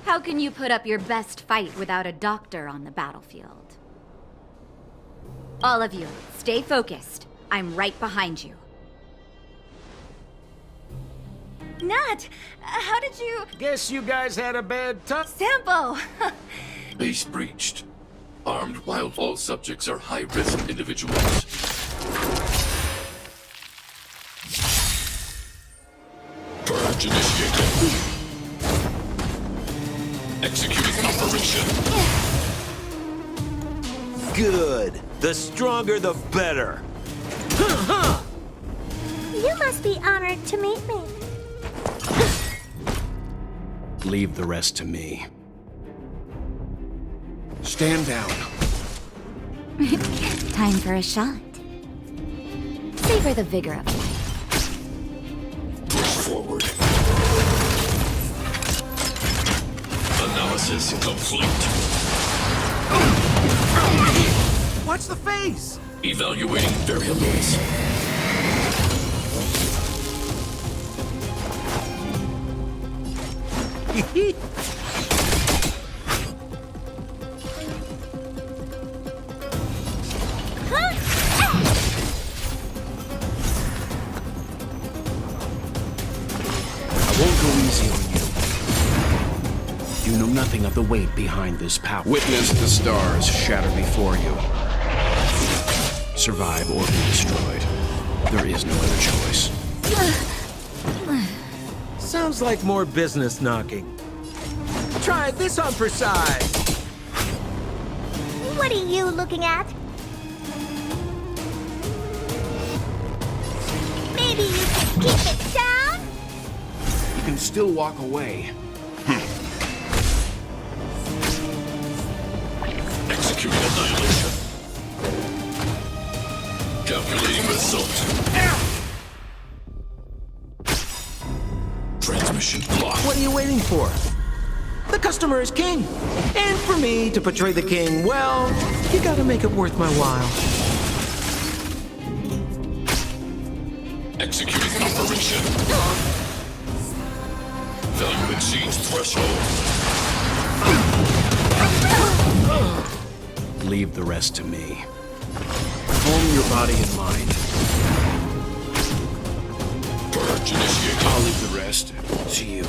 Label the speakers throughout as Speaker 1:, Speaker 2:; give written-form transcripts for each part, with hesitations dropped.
Speaker 1: How can you put up your best fight without a doctor on the battlefield? All of you, stay focused. I'm right behind you.
Speaker 2: Nat, how did you...
Speaker 3: Guess you guys had a bad time.
Speaker 2: Sampo!
Speaker 4: Base breached. Armed while all subjects are high-risk individuals. Purge initiated. Executing operation.
Speaker 5: Good. The stronger, the better.
Speaker 6: You must be honored to meet me.
Speaker 7: Leave the rest to me.
Speaker 3: Stand down.
Speaker 1: Time for a shot. Savor the vigor of life.
Speaker 4: Push forward. Analysis complete.
Speaker 3: Watch the face!
Speaker 4: Evaluating variables.
Speaker 7: I won't go easy on you. You know nothing of the weight behind this power. Witness the stars shatter before you. Survive or be destroyed. There is no other choice.
Speaker 5: Sounds like more business knocking. Try this on for size.
Speaker 6: What are you looking at? Maybe you can keep it down?
Speaker 7: You can still walk away.
Speaker 4: Executing annihilation. Calculating result. Transmission blocked.
Speaker 5: What are you waiting for? The customer is king. And for me to portray the king, well, you gotta make it worth my while.
Speaker 4: Executing operation. Value exceeds threshold.
Speaker 7: Leave the rest to me. Calm your body and mind.
Speaker 4: Purge initiated.
Speaker 7: I'll leave the rest to you.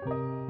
Speaker 1: you.